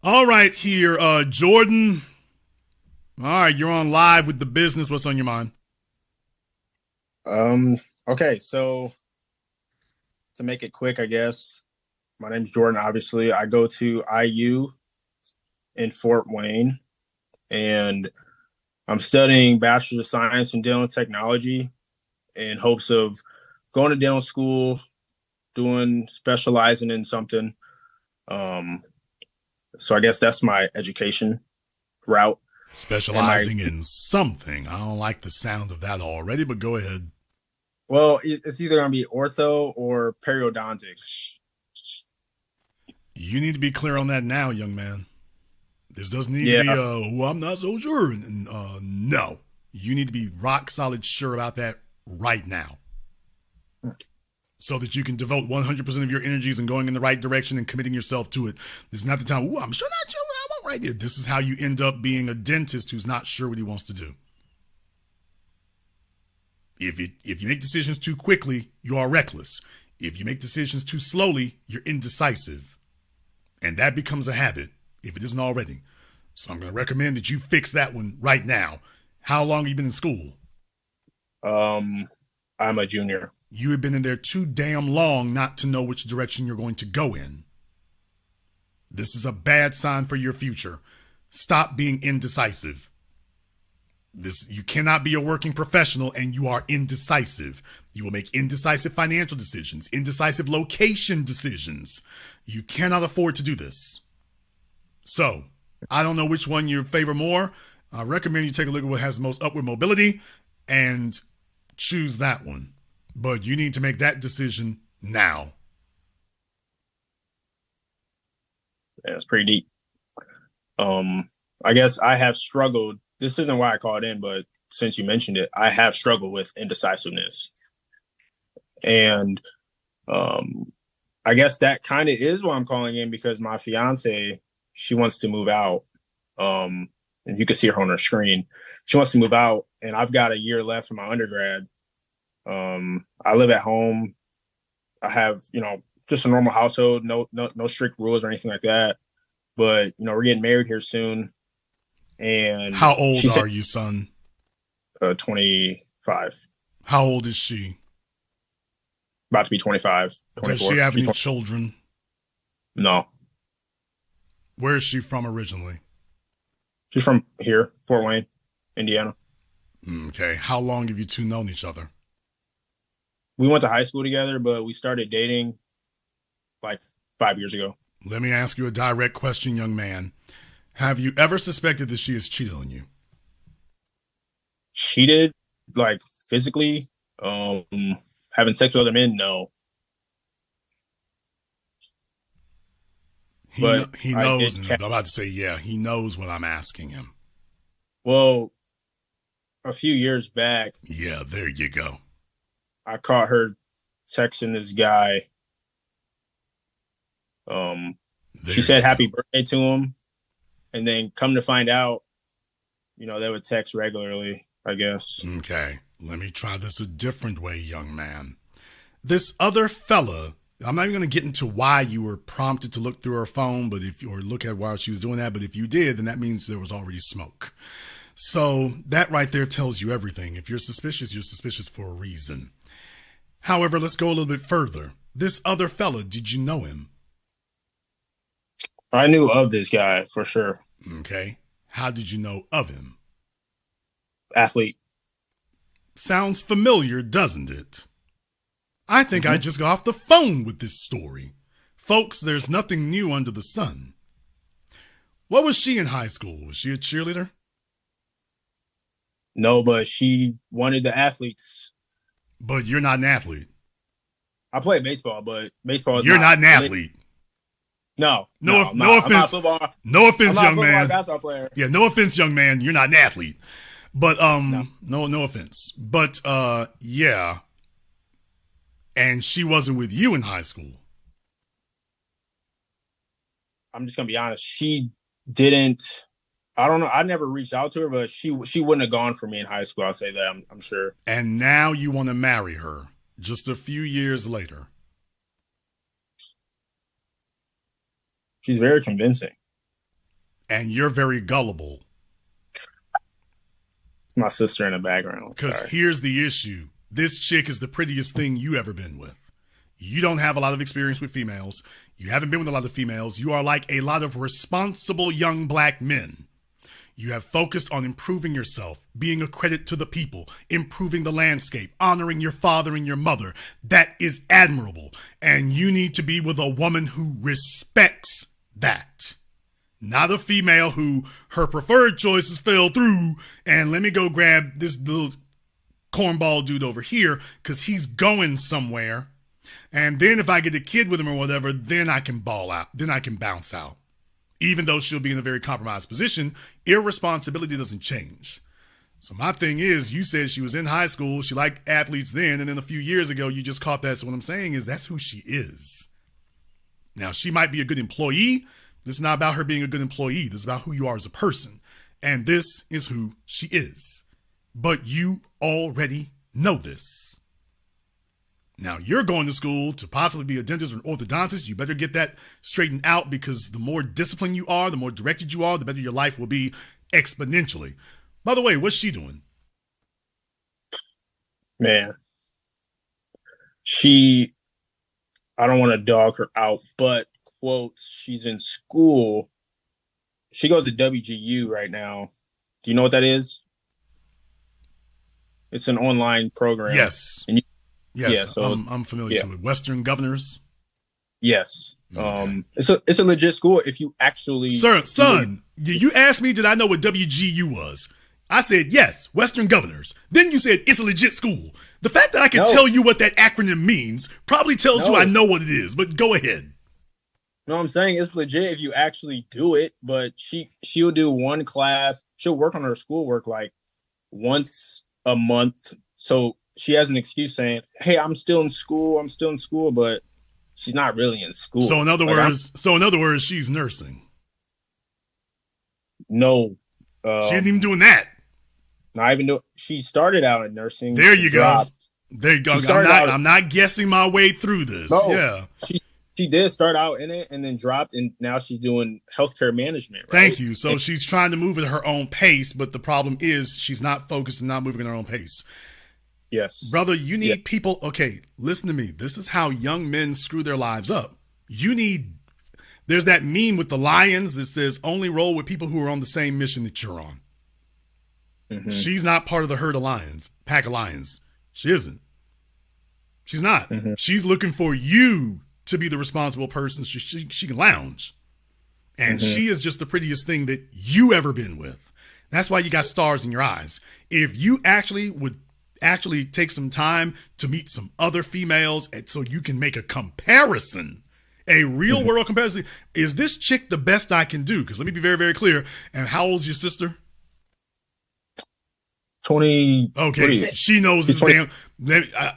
All right, here, Jordan. All right, you're on live with the business. What's on your mind? Um, okay, so to make it quick, I guess my name's Jordan. Obviously, I go to IU in Fort Wayne, and I'm studying Bachelor of Science in Dental Technology in hopes of going to dental school, doing specializing in something. Um, so I guess that's my education route. And my Specializing in something. I don't like the sound of that already, but go ahead. well, it's either gonna be ortho or periodontics. You need to be clear on that now, young man. This doesn't need to Yeah, be, well, I'm not so sure. No. You need to be rock solid sure about that right now so that you can devote 100% of your energies and going in the right direction and committing yourself to it. This is not the time, I'm sure not sure what I want right here. This is how you end up being a dentist who's not sure what he wants to do. If you make decisions too quickly, you are reckless. If you make decisions too slowly, you're indecisive. And that becomes a habit, if it isn't already. So I'm going to recommend that you fix that one right now. How long have you been in school? um, I'm a junior. You have been in there too damn long not to know which direction you're going to go in. This is a bad sign for your future. Stop being indecisive. You cannot be a working professional and you are indecisive. You will make indecisive financial decisions, indecisive location decisions. You cannot afford to do this. So, I don't know which one you favor more. I recommend you take a look at what has the most upward mobility and choose that one. But you need to make that decision now. Yeah, it's pretty deep. I guess I have struggled. This isn't why I called in, but since you mentioned it, I have struggled with indecisiveness. And I guess that kind of is why I'm calling in because my fiance, she wants to move out. And you can see her on her screen. She wants to move out, and I've got a year left in my undergrad. I live at home. I have, just a normal household, no strict rules or anything like that. But we're getting married here soon, and How she old said are you, son? 25, How old is she? about to be 25, Does she 24. have She's any 20. children? No, Where is she from originally? she's from here, Fort Wayne, Indiana. Okay. How long have you two known each other? We went to high school together, but we started dating like 5 years ago. Let me ask you a direct question, young man. Have you ever suspected that she has cheated on you? Cheated, like physically, um, having sex with other men, no. But He I knows, did and catch. I'm about to say, yeah, he knows what I'm asking him. Well, a few years back, Yeah, there you go. I caught her texting this guy. Um, she There said you go. happy birthday to him, and then come to find out, they would text regularly, I guess. Okay, let me try this a different way, young man. This other fella, I'm not even going to get into why you were prompted to look through her phone, or look at why she was doing that, but if you did, then that means there was already smoke. So that right there tells you everything. If you're suspicious for a reason. However, let's go a little bit further. This other fella, did you know him? I knew of this guy for sure. Okay. How did you know of him? Athlete. Sounds familiar, doesn't it? I think I Hmm. just got off the phone with this story. Folks, there's nothing new under the sun. What was she in high school? Was she a cheerleader? No, but she wanted the athletes. But you're not an athlete. I play baseball, but baseball is You're not not an lit. athlete. No, No, no, I'm no not. I'm not a offense. football. No I'm offense, not a young football or man. basketball player. Yeah, no offense, young man. You're not an athlete. But No, no offense. But yeah. And she wasn't with you in high school. I'm just gonna be honest. She didn't. I don't know. I never reached out to her, but she wouldn't have gone for me in high school. I'll say that. I'm sure. And now you want to marry her just a few years later. She's very convincing. and you're very gullible. It's my sister in the background. Because Sorry. here's the issue. This chick is the prettiest thing you ever been with. You don't have a lot of experience with females. You haven't been with a lot of females. You are like a lot of responsible young black men. You have focused on improving yourself, being a credit to the people, improving the landscape, honoring your father and your mother. That is admirable. And you need to be with a woman who respects that. Not a female who her preferred choices fell through and let me go grab this little cornball dude over here because he's going somewhere. And then if I get a kid with him or whatever, then I can ball out. Then I can bounce out. Even though she'll be in a very compromised position, irresponsibility doesn't change. So my thing is, you said she was in high school, she liked athletes then, and then a few years ago, you just caught that. So what I'm saying is that's who she is. Now, she might be a good employee. This is not about her being a good employee. This is about who you are as a person. And this is who she is. But you already know this. Now, you're going to school to possibly be a dentist or an orthodontist. You better get that straightened out because the more disciplined you are, the more directed you are, the better your life will be exponentially. By the way, what's she doing? Man, I don't want to dog her out, but quotes, she's in school. She goes to WGU right now. Do you know what that is? It's an online program. Yes. And yes, yeah, so I'm familiar to it. Western Governors. Yes. Okay. It's a legit school if you actually son, you asked me did I know what WGU was? I said yes, Western Governors. Then you said it's a legit school. The fact that I can tell you what that acronym means probably tells you I know what it is, but go ahead. No, I'm saying it's legit if you actually do it, but she'll do one class. She'll work on her schoolwork like once a month. So she has an excuse saying, hey, I'm still in school, but she's not really in school. So in other words, she's nursing. No. She ain't even doing that. Not even do. She started out in nursing. There you go. There you go. I'm not guessing my way through this. No, yeah. She did start out in it and then dropped, and now she's doing healthcare management. Right? Thank you. So she's trying to move at her own pace, but the problem is she's not focused and not moving at her own pace. Yes. Brother, you need people. Okay, listen to me. This is how young men screw their lives up. There's that meme with the lions that says only roll with people who are on the same mission that you're on. Mm-hmm. She's not part of the herd of lions, pack of lions. She isn't. She's not. Mm-hmm. She's looking for you to be the responsible person so she can lounge. And she is just the prettiest thing that you ever been with. That's why you got stars in your eyes. If you would take some time to meet some other females and so you can make a comparison, a real world comparison. Is this chick the best I can do? Because let me be very, very clear. And how old is your sister? 20. Okay, she knows the damn.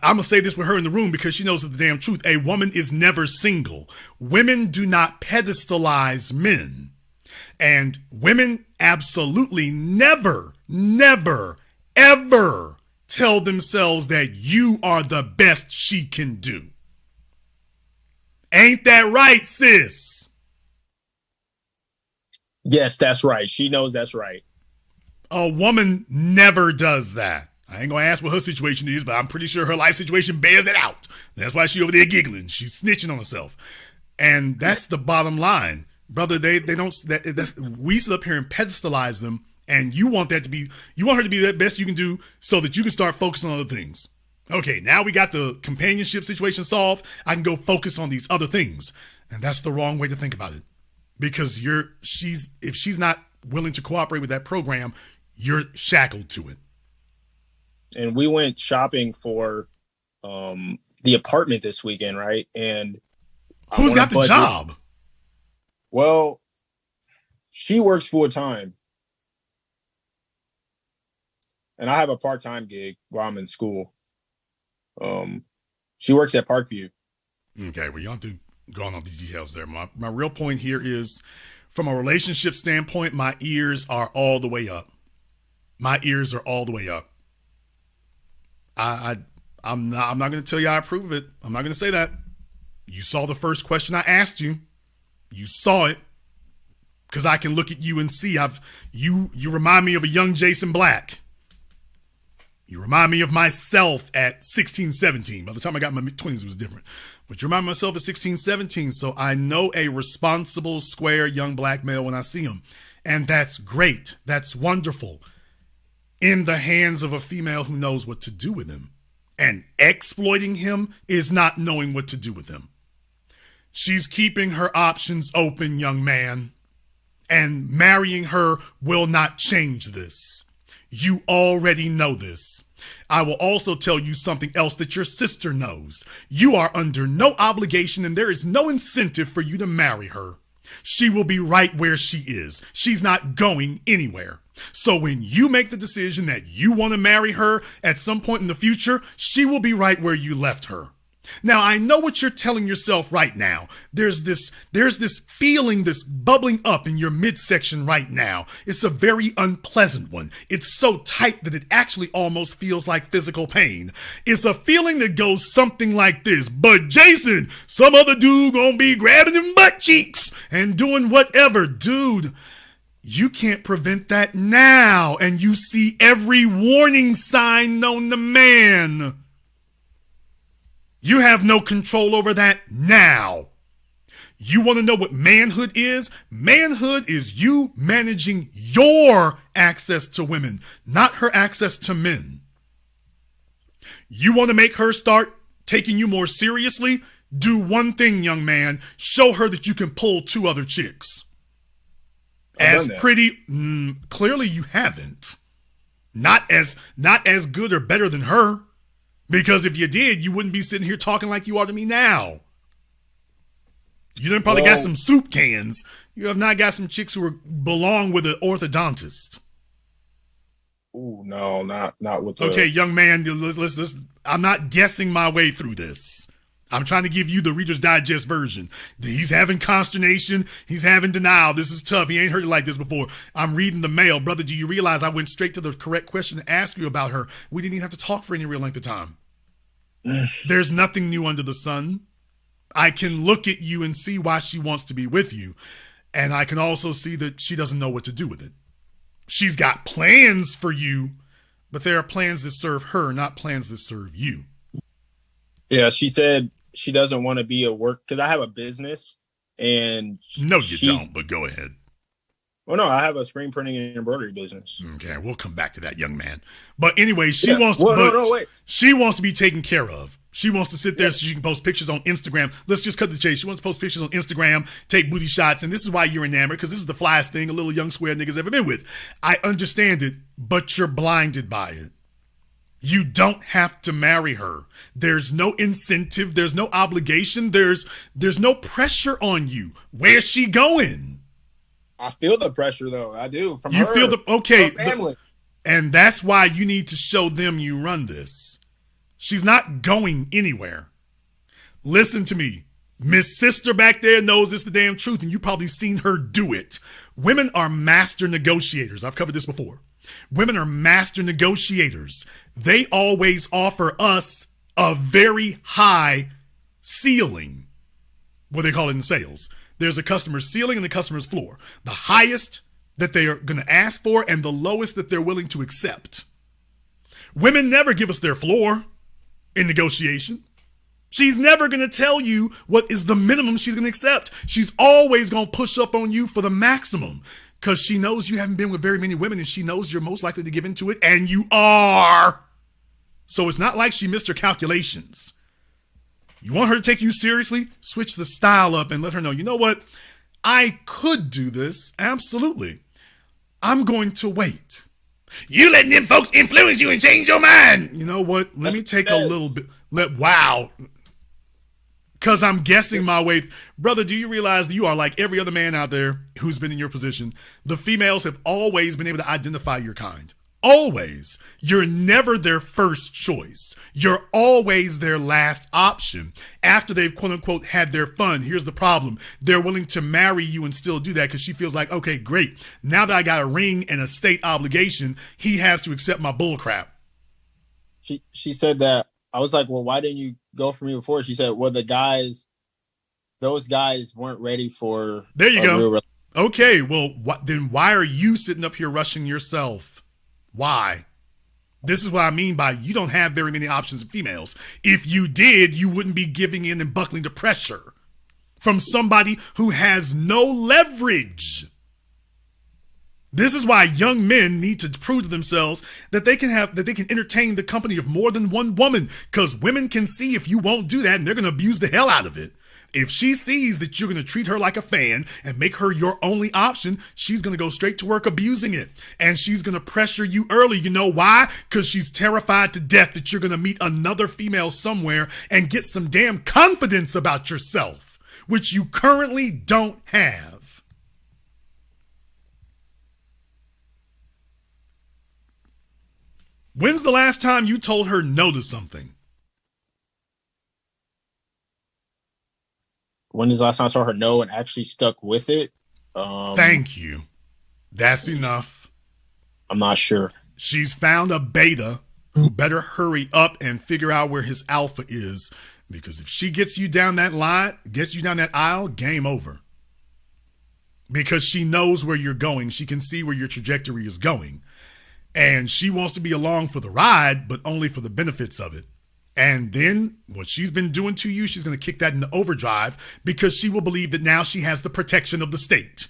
I'm gonna say this with her in the room because she knows the damn truth. A woman is never single. Women do not pedestalize men, and women absolutely never, ever tell themselves that you are the best she can do. Ain't that right, sis? Yes, that's right. She knows that's right. A woman never does that. I ain't gonna ask what her situation is, but I'm pretty sure her life situation bears it out. That's why she over there giggling. She's snitching on herself. And that's the bottom line. Brother, they don't, we sit up here and pedestalize them, and you want her to be the best you can do so that you can start focusing on other things. Okay, now we got the companionship situation solved. I can go focus on these other things. And that's the wrong way to think about it. Because if she's not willing to cooperate with that program, you're shackled to it. And we went shopping for the apartment this weekend, right? And who's got the job? Well, she works full time. And I have a part-time gig while I'm in school. She works at Parkview. Okay, well, you don't have to go on all these details there. My real point here is, from a relationship standpoint, my ears are all the way up. My ears are all the way up. I'm not going to tell you I approve of it. I'm not going to say that. You saw the first question I asked you. You saw it. Because I can look at you and see you remind me of a young Jason Black. You remind me of myself at 16, 17. By the time I got in my mid-20s, it was different. But you remind me of myself at 16, 17. So I know a responsible, square, young black male when I see him. And that's great. That's wonderful. In the hands of a female who knows what to do with him. And exploiting him is not knowing what to do with him. She's keeping her options open, young man. And marrying her will not change this. You already know this. I will also tell you something else that your sister knows. You are under no obligation and there is no incentive for you to marry her. She will be right where she is. She's not going anywhere. So when you make the decision that you want to marry her at some point in the future, she will be right where you left her. Now, I know what you're telling yourself right now. There's this feeling, this bubbling up in your midsection right now. It's a very unpleasant one. It's so tight that it actually almost feels like physical pain. It's a feeling that goes something like this. But Jason, some other dude gonna be grabbing them butt cheeks and doing whatever. Dude, you can't prevent that now. And you see every warning sign known to man. You have no control over that now. You want to know what manhood is? Manhood is you managing your access to women, not her access to men. You want to make her start taking you more seriously? Do one thing, young man. Show her that you can pull 2 other chicks. As pretty, clearly you haven't. Not as good or better than her. Because if you did, you wouldn't be sitting here talking like you are to me now. You done probably got some soup cans. You have not got some chicks who belong with an orthodontist. Ooh, no, not with the... Okay, young man, I'm not guessing my way through this. I'm trying to give you the Reader's Digest version. He's having consternation. He's having denial. This is tough. He ain't heard it like this before. I'm reading the mail. Brother, do you realize I went straight to the correct question to ask you about her? We didn't even have to talk for any real length of time. There's nothing new under the sun. I can look at you and see why she wants to be with you. And I can also see that she doesn't know what to do with it. She's got plans for you, but there are plans that serve her, not plans that serve you. Yeah, she said she doesn't want to be a work, because I have a business and no, you don't, but go ahead. Well, no, I have a screen printing and embroidery business. Okay, we'll come back to that, young man. But anyway, she she wants to be taken care of. She wants to sit there so she can post pictures on Instagram. Let's just cut the chase. She wants to post pictures on Instagram, take booty shots, and this is why you're enamored, because this is the flyest thing a little young square nigga's ever been with. I understand it, but you're blinded by it. You don't have to marry her. There's no incentive. There's no obligation. There's no pressure on you. Where's she going? I feel the pressure, though. I do. From you her, feel her family. And that's why you need to show them you run this. She's not going anywhere. Listen to me. Miss Sister back there knows it's the damn truth, and you've probably seen her do it. Women are master negotiators. I've covered this before. Women are master negotiators. They always offer us a very high ceiling. What they call it in sales. There's a customer's ceiling and the customer's floor. The highest that they are going to ask for and the lowest that they're willing to accept. Women never give us their floor in negotiation. She's never going to tell you what is the minimum she's going to accept. She's always going to push up on you for the maximum because she knows you haven't been with very many women and she knows you're most likely to give into it, and you are. So it's not like she missed her calculations. You want her to take you seriously? Switch the style up and let her know, you know what? I could do this. Absolutely. I'm going to wait. You letting them folks influence you and change your mind. You know what? Let me take a little bit. Wow. Because I'm guessing my way. Brother, do you realize that you are like every other man out there who's been in your position? The females have always been able to identify your kind. Always. You're never their first choice. You're always their last option. After they've quote unquote had their fun, here's the problem. They're willing to marry you and still do that because she feels like, okay, great. Now that I got a ring and a state obligation, he has to accept my bull crap. She said that. I was like, well, why didn't you go for me before? She said, well, those guys weren't ready for there you go. Okay, well, then why are you sitting up here rushing yourself? Why? This is what I mean by you don't have very many options of females. If you did, you wouldn't be giving in and buckling to pressure from somebody who has no leverage. This is why young men need to prove to themselves that they can entertain the company of more than one woman, because women can see if you won't do that and they're going to abuse the hell out of it. If she sees that you're going to treat her like a fan and make her your only option, she's going to go straight to work abusing it. And she's going to pressure you early. You know why? Because she's terrified to death that you're going to meet another female somewhere and get some damn confidence about yourself, which you currently don't have. When's the last time you told her no to something? When is the last time I told her no and actually stuck with it? Thank you. That's enough. I'm not sure. She's found a beta who better hurry up and figure out where his alpha is, because if she gets you down that line, gets you down that aisle, game over. Because she knows where you're going. She can see where your trajectory is going. And she wants to be along for the ride, but only for the benefits of it. And then what she's been doing to you, she's going to kick that into overdrive, because she will believe that now she has the protection of the state.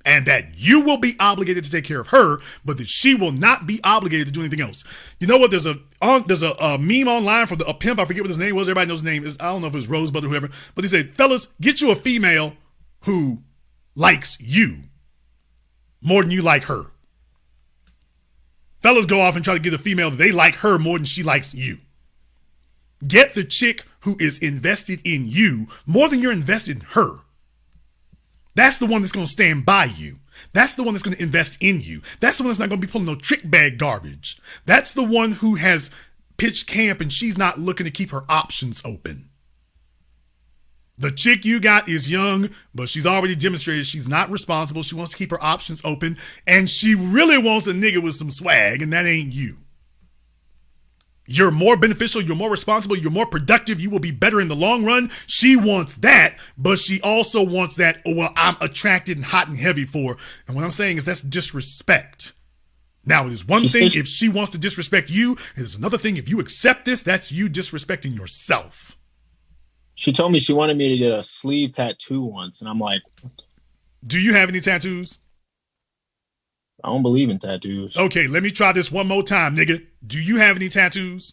And that you will be obligated to take care of her, but that she will not be obligated to do anything else. You know what? There's a meme online from a pimp. I forget what his name was. Everybody knows his name. I don't know if it was Rosebud or whoever. But he said, fellas, get you a female who likes you more than you like her. Fellas go off and try to get a female that they like her more than she likes you. Get the chick who is invested in you more than you're invested in her. That's the one that's going to stand by you. That's the one that's going to invest in you. That's the one that's not going to be pulling no trick bag garbage. That's the one who has pitched camp and she's not looking to keep her options open. The chick you got is young, but she's already demonstrated she's not responsible. She wants to keep her options open, and she really wants a nigga with some swag, and that ain't you. You're more beneficial, you're more responsible, you're more productive, you will be better in the long run. She wants that, but she also wants that, oh, well, I'm attracted and hot and heavy for. And what I'm saying is that's disrespect. Now, it is one thing if she wants to disrespect you. It is another thing if you accept this, that's you disrespecting yourself. She told me she wanted me to get a sleeve tattoo once, and I'm like, do you have any tattoos? I don't believe in tattoos. Okay, let me try this one more time, nigga. Do you have any tattoos?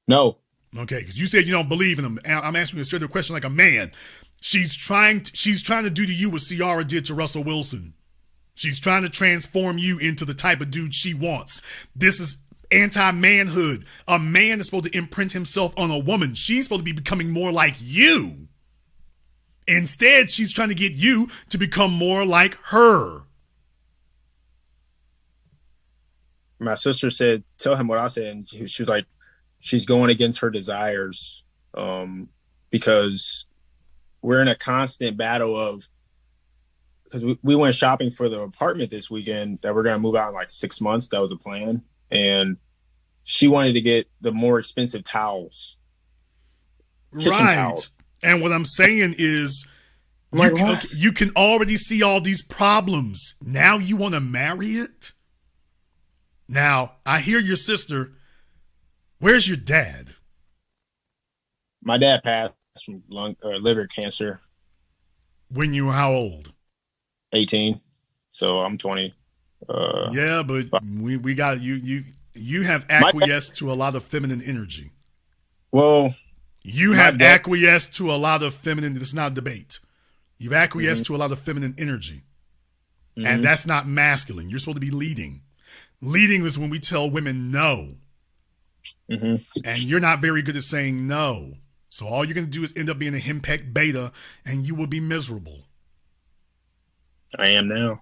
No. Okay, because you said you don't believe in them. I'm asking you a certain question like a man. She's trying to do to you what Ciara did to Russell Wilson. She's trying to transform you into the type of dude she wants. This is anti-manhood. A man is supposed to imprint himself on a woman. She's supposed to be becoming more like you. Instead, she's trying to get you to become more like her. My sister said, tell him what I said. And she was like, she's going against her desires because we're in a constant battle of, because we went shopping for the apartment this weekend that we're going to move out in like 6 months. That was the plan. And she wanted to get the more expensive towels. Kitchen towels. And what I'm saying is, you can already see all these problems. Now you want to marry it? Now, I hear your sister. Where's your dad? My dad passed from liver cancer. When you were how old? 18. So I'm 20. Yeah, but we got you have acquiesced to a lot of feminine energy. Well, you have acquiesced to a lot of feminine. This is not a debate. You've acquiesced to a lot of feminine energy, and that's not masculine. You're supposed to be leading. Leading is when we tell women no, and you're not very good at saying no. So all you're going to do is end up being a henpecked beta, and you will be miserable. I am now.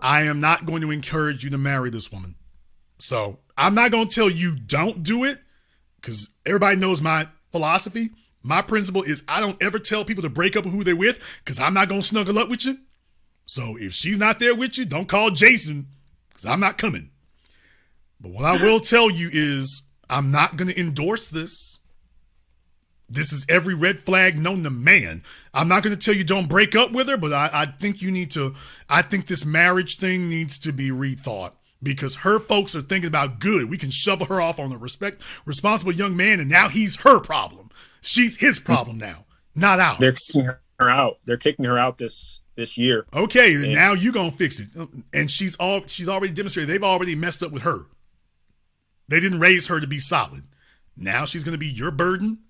I am not going to encourage you to marry this woman. So I'm not going to tell you don't do it, because everybody knows my philosophy. My principle is I don't ever tell people to break up with who they're with, because I'm not going to snuggle up with you. So if she's not there with you, don't call Jason, because I'm not coming. But what I will tell you is I'm not going to endorse this. This is every red flag known to man. I'm not going to tell you don't break up with her, but I think you need to. I think this marriage thing needs to be rethought because her folks are thinking about good. We can shovel her off on a responsible young man, and now he's her problem. She's his problem now, not ours. They're kicking her out. They're kicking her out this year. Okay, and now you gonna fix it. And she's already demonstrated they've already messed up with her. They didn't raise her to be solid. Now she's gonna be your burden.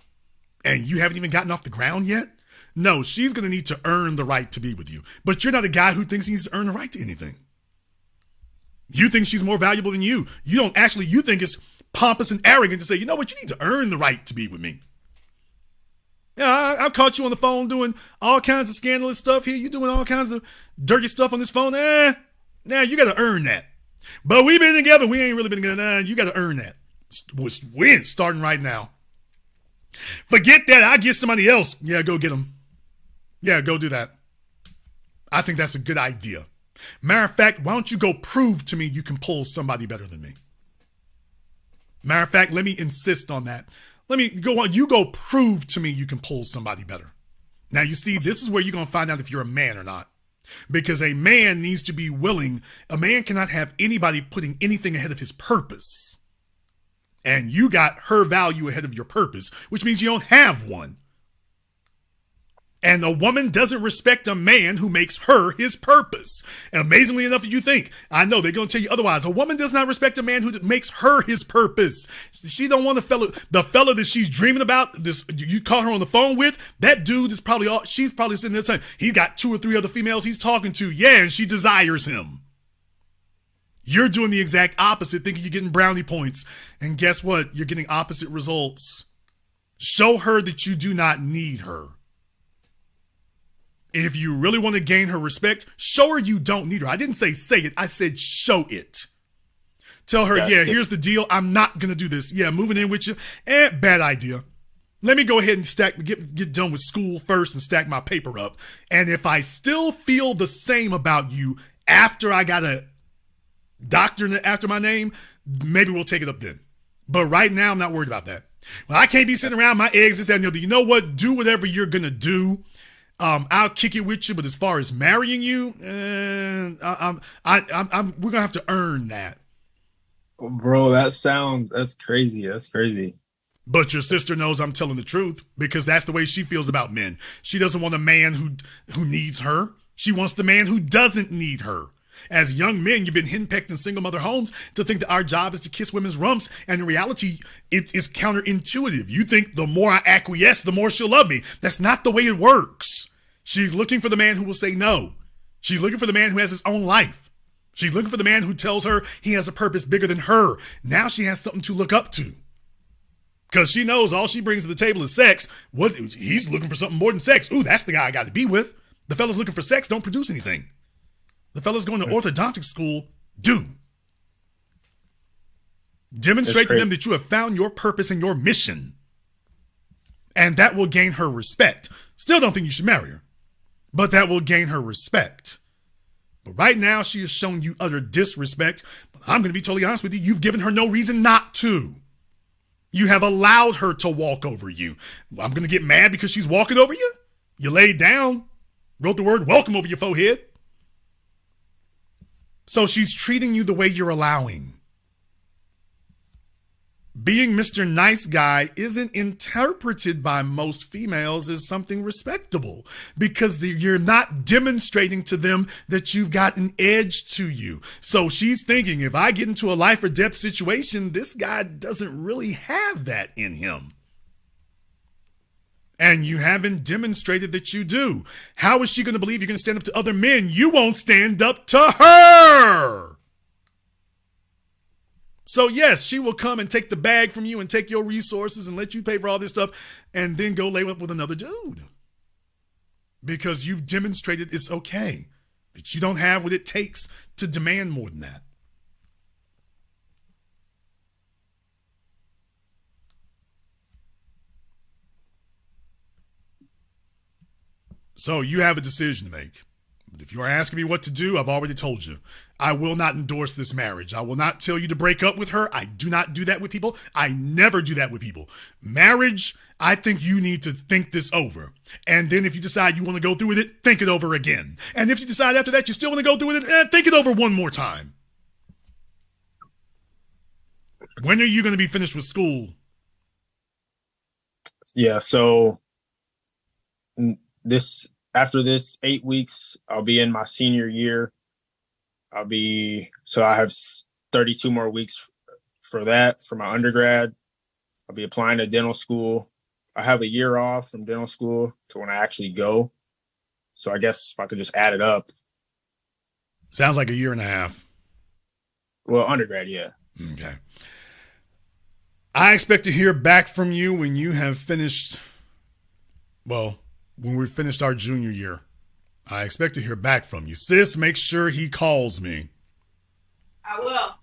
And you haven't even gotten off the ground yet? No, she's going to need to earn the right to be with you. But you're not a guy who thinks he needs to earn the right to anything. You think she's more valuable than you. You don't actually, you think it's pompous and arrogant to say, you know what, you need to earn the right to be with me. Yeah, I caught you on the phone doing all kinds of scandalous stuff here. You doing all kinds of dirty stuff on this phone. Now you got to earn that. But we've been together. We ain't really been together. You got to earn that. We're starting right now. Forget that. I get somebody else. Yeah, go get them. Yeah, go do that. I think that's a good idea. Matter of fact, why don't you go prove to me you can pull somebody better than me? Matter of fact, let me insist on that. Let me go on. You go prove to me you can pull somebody better. Now, you see, this is where you're going to find out if you're a man or not. Because a man needs to be willing. A man cannot have anybody putting anything ahead of his purpose. And you got her value ahead of your purpose, which means you don't have one. And a woman doesn't respect a man who makes her his purpose. And amazingly enough, you think, I know they're going to tell you otherwise. A woman does not respect a man who makes her his purpose. She don't want the fella that she's dreaming about, this you call her on the phone with, that dude is probably she's probably sitting there saying, he's got 2 or 3 other females he's talking to. Yeah, and she desires him. You're doing the exact opposite, thinking you're getting brownie points. And guess what? You're getting opposite results. Show her that you do not need her. If you really want to gain her respect, show her you don't need her. I didn't say it. I said show it. Tell her, here's the deal. I'm not going to do this. Yeah, moving in with you. Bad idea. Let me go ahead and get done with school first and stack my paper up. And if I still feel the same about you after I got a doctor after my name, maybe we'll take it up then. But right now, I'm not worried about that. Well, I can't be sitting around my eggs, this, that, and the other. You know what? Do whatever you're going to do. I'll kick it with you. But as far as marrying you, we're going to have to earn that. Bro, that's crazy. That's crazy. But your sister knows I'm telling the truth because that's the way she feels about men. She doesn't want a man who needs her. She wants the man who doesn't need her. As young men, you've been henpecked in single mother homes to think that our job is to kiss women's rumps. And in reality, it is counterintuitive. You think the more I acquiesce, the more she'll love me. That's not the way it works. She's looking for the man who will say no. She's looking for the man who has his own life. She's looking for the man who tells her he has a purpose bigger than her. Now she has something to look up to. Because she knows all she brings to the table is sex. He's looking for something more than sex. Ooh, that's the guy I got to be with. The fellas looking for sex don't produce anything. The fellas going to orthodontic school do. Demonstrate to them that you have found your purpose and your mission. And that will gain her respect. Still don't think you should marry her. But that will gain her respect. But right now, she has shown you utter disrespect. But I'm going to be totally honest with you. You've given her no reason not to. You have allowed her to walk over you. I'm going to get mad because she's walking over you? You laid down, wrote the word welcome over your forehead. So she's treating you the way you're allowing. Being Mr. Nice Guy isn't interpreted by most females as something respectable because you're not demonstrating to them that you've got an edge to you. So she's thinking, if I get into a life or death situation, this guy doesn't really have that in him. And you haven't demonstrated that you do. How is she going to believe you're going to stand up to other men? You won't stand up to her. So yes, she will come and take the bag from you and take your resources and let you pay for all this stuff and then go lay up with another dude. Because you've demonstrated it's okay. That you don't have what it takes to demand more than that. So you have a decision to make. But if you're asking me what to do, I've already told you. I will not endorse this marriage. I will not tell you to break up with her. I do not do that with people. I never do that with people. Marriage, I think you need to think this over. And then if you decide you want to go through with it, think it over again. And if you decide after that you still want to go through with it, think it over one more time. When are you going to be finished with school? Yeah, so after this 8 weeks, I'll be in my senior year. I have 32 more weeks for that, for my undergrad. I'll be applying to dental school. I have a year off from dental school to when I actually go. So I guess if I could just add it up. Sounds like a year and a half. Well, undergrad, yeah. Okay. I expect to hear back from you when you have finished, when we've finished our junior year. I expect to hear back from you. Sis, make sure he calls me. I will.